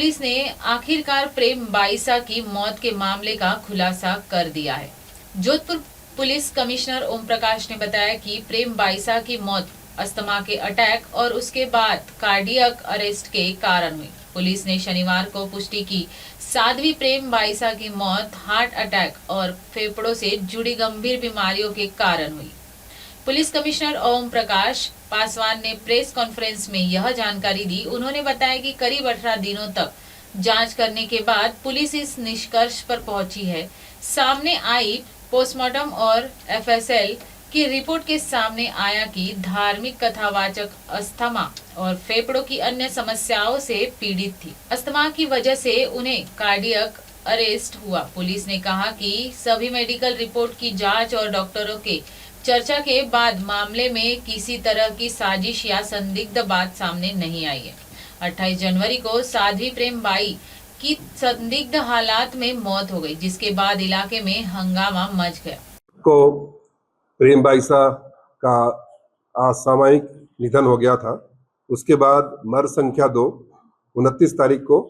Police ने आखिरकार प्रेम बाईसा की मौत के मामले का खुलासा कर दिया है। जोधपुर पुलिस कमिश्नर ओम प्रकाश ने बताया कि प्रेम बाईसा की मौत अस्थमा के अटैक और उसके बाद कार्डियक अरेस्ट के कारण हुई। पुलिस ने शनिवार को पुष्टि की साध्वी प्रेम बाईसा की मौत हार्ट अटैक और फेफड़ों से जुड़ी गंभीर बीमारियों के कारण हुई। पुलिस कमिश्नर ओम प्रकाश पासवान ने प्रेस कॉन्फ्रेंस में यह जानकारी दी। उन्होंने बताया कि करीब 18 दिनों तक जांच करने के बाद पुलिस इस निष्कर्ष पर पहुंची है। सामने आई पोस्टमार्टम और एफएसएल की रिपोर्ट के सामने आया कि धार्मिक कथावाचक अस्थमा और फेफड़ों की अन्य समस्याओं से पीड़ित थी। अस्थमा की वजह से उन्हें कार्डियक अरेस्ट हुआ। पुलिस ने कहा कि सभी मेडिकल रिपोर्ट की जांच और डॉक्टरों के चर्चा के बाद मामले में किसी तरह की साजिश या संदिग्ध बात सामने नहीं आई है। 28 जनवरी को साध्वी प्रेम बाई की संदिग्ध हालात में मौत हो गई, जिसके बाद इलाके में हंगामा मच गया। को प्रेम बाईसा का असामयिक निधन हो गया था। उसके बाद मर संख्या 2 29 तारीख को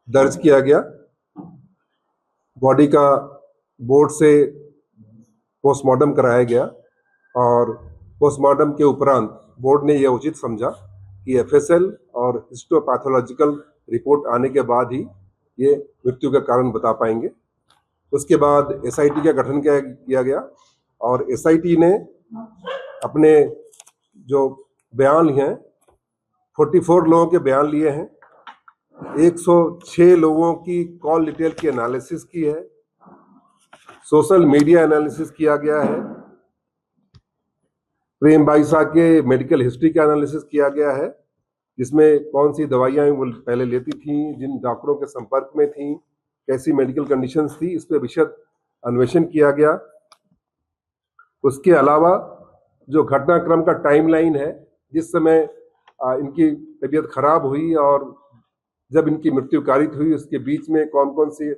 दर्ज किया गया। बॉडी का बोर्ड से पोस्टमार्टम कराया गया और पोस्टमार्टम के उपरांत बोर्ड ने यह उचित समझा कि एफएसएल और हिस्टोपैथोलॉजिकल रिपोर्ट आने के बाद ही ये मृत्यु का कारण बता पाएंगे। उसके बाद एसआईटी का गठन किया गया और एसआईटी ने अपने जो बयान हैं 44 लोगों के बयान लिए हैं, 106 लोगों की कॉल डिटेल की एनालिसिस की है, सोशल मीडिया एनालिसिस किया गया है, प्रेम बाईसा के मेडिकल हिस्ट्री का एनालिसिस किया गया है, जिसमें कौन सी दवाइयां वो पहले लेती थी, जिन डॉक्टरों के संपर्क में थी, कैसी मेडिकल कंडीशंस थी, इस पर विशद अन्वेषण किया गया। उसके अलावा जो घटनाक्रम का टाइमलाइन है, जिस समय इनकी तबीयत खराब हुई और जब इनकी मृत्यु कारित हुई, उसके बीच में कौन कौन से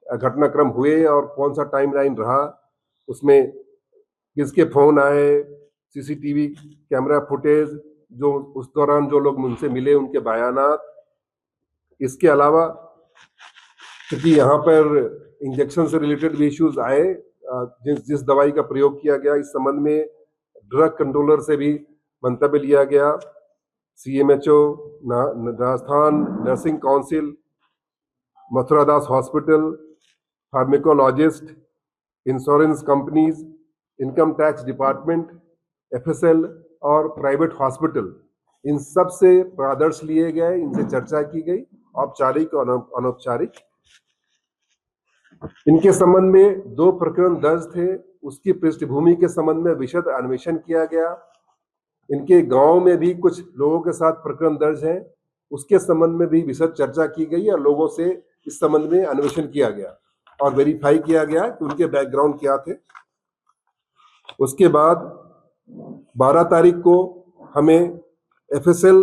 घटनाक्रम हुए और कौन सा टाइमलाइन रहा, उसमें किसके फोन आए, सीसीटीवी कैमरा फुटेज, जो उस दौरान जो लोग मुझसे मिले उनके बयानात। इसके अलावा क्योंकि यहाँ पर इंजेक्शन से रिलेटेड भी इश्यूज आए, जिस दवाई का प्रयोग किया गया, इस संबंध में ड्रग कंट्रोलर से भी मंतव्य लिया गया। CMHO, Rajasthan nursing council, Mathuradas hospital, pharmacologist, insurance companies, income tax department, FSL और प्राइवेट हॉस्पिटल, इन सब से परामर्श लिए गए, इनसे चर्चा की गई, औपचारिक और अनौपचारिक। इनके संबंध में 2 प्रकरण दर्ज थे, उसकी पृष्ठभूमि के संबंध में विशद अन्वेषण किया गया। इनके गांव में भी कुछ लोगों के साथ प्रकरण दर्ज हैं, उसके संबंध में भी विशद चर्चा की गई और लोगों से इस संबंध में अन्वेषण किया गया और वेरीफाई किया गया कि उनके बैकग्राउंड क्या थे। उसके बाद 12 तारीख को हमें एफएसएल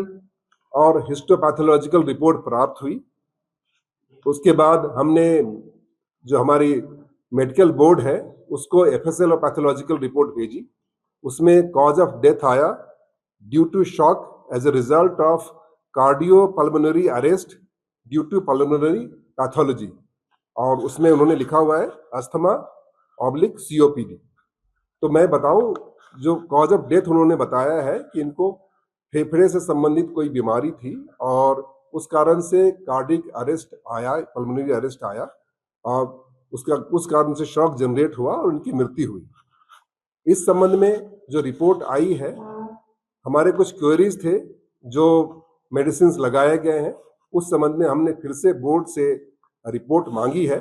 और हिस्टोपैथोलॉजिकल रिपोर्ट प्राप्त हुई। उसके बाद हमने जो हमारी मेडिकल बोर्ड है उसको एफएसएल और पैथोलॉजिकल रिपोर्ट भेजी। उसमें कॉज ऑफ डेथ आया due to shock as a result of cardiopulmonary arrest due to pulmonary pathology, और उसमें उन्होंने लिखा हुआ है अस्थमा ऑब्लिक सीओपीडी। तो मैं बताऊं, जो कॉज ऑफ डेथ उन्होंने बताया है कि इनको फेफड़े से संबंधित कोई बीमारी थी और उस कारण से कार्डिक अरेस्ट आया, पल्मोनरी अरेस्ट आया और उस कारण से शॉक जनरेट हुआ और उनकी मृत्यु हुई। इस संबंध में जो रिपोर्ट आई है, हमारे कुछ क्वेरीज थे जो मेडिसिन लगाए गए हैं, उस संबंध में हमने फिर से बोर्ड से रिपोर्ट मांगी है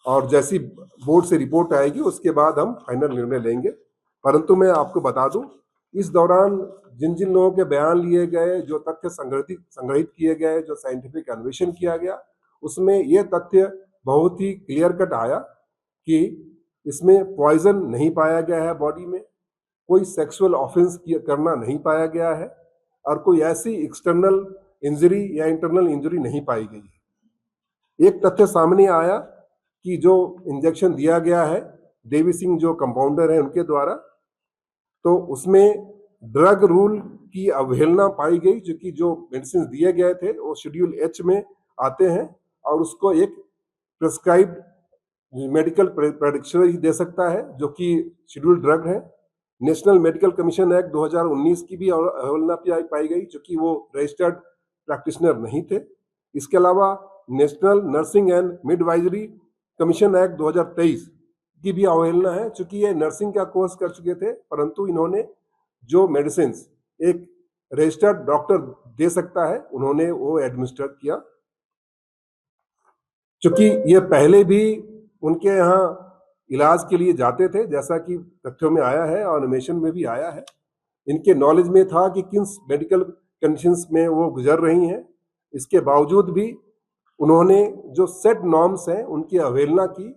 और जैसी बोर्ड से रिपोर्ट आएगी उसके बाद हम फाइनल निर्णय लेंगे। परंतु मैं आपको बता दूं, इस दौरान जिन जिन लोगों के बयान लिए गए, जो तथ्य संग्रहित किए गए, जो साइंटिफिक अन्वेषण किया गया, उसमें यह तथ्य बहुत ही क्लियर कट आया कि इसमें पॉइजन नहीं पाया गया है, बॉडी में कोई सेक्सुअल ऑफेंस करना नहीं पाया गया है और कोई ऐसी एक्सटर्नल इंजरी या इंटरनल इंजरी नहीं पाई गई है। एक तथ्य सामने आया कि जो इंजेक्शन दिया गया है देवी सिंह जो कंपाउंडर है उनके द्वारा, तो उसमें ड्रग रूल की अवहेलना पाई गई, क्योंकि जो मेडिसिन दिए गए थे वो शेड्यूल एच में आते हैं और उसको एक प्रिस्क्राइब्ड मेडिकल प्रेडिक्शनर ही दे सकता है, जो कि शेड्यूल्ड ड्रग है। नेशनल मेडिकल कमीशन एक्ट 2019 की भी अवहेलना पाई गई, चूंकि वो रजिस्टर्ड प्रैक्टिशनर नहीं थे। इसके अलावा national nursing and midwifery commission act 2023 की भी अवहेलना है, चूंकि ये नर्सिंग का कोर्स कर चुके थे, परंतु इन्होंने जो मेडिसिन एक रजिस्टर्ड डॉक्टर दे सकता है, उन्होंने वो एडमिनिस्टर किया। चूंकि ये पहले भी उनके यहाँ इलाज के लिए जाते थे, जैसा कि तथ्यों में आया है और एनिमेशन में भी आया है। इनके नॉलेज में था कि किन मेडिकल कंडीशंस में वो गुजर रही हैं। इसके बावजूद भी उन्होंने जो सेट नॉर्म्स हैं उनकी अवहेलना की,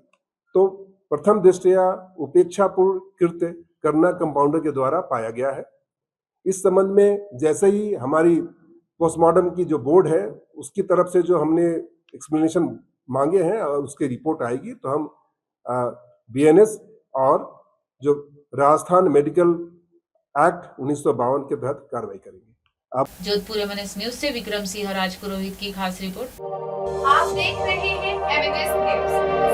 तो प्रथम दृष्टया उपेक्षापूर्ण कृत्य करना कंपाउंडर के द्वारा पाया गया है। इस संबंध में जैसे ही हमारी पोस्टमार्टम की जो बोर्ड है उसकी तरफ से जो हमने एक्सप्लेनेशन मांगे हैं और उसकी रिपोर्ट आएगी, तो हम बीएनएस और जो राजस्थान मेडिकल एक्ट 1952 के तहत कार्रवाई करेंगे। अब जोधपुर एमएनएस न्यूज से विक्रम सिंह राजपुरोहित की खास रिपोर्ट। आप देख रहे हैं एमएनएस न्यूज,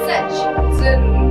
सच जरूरी।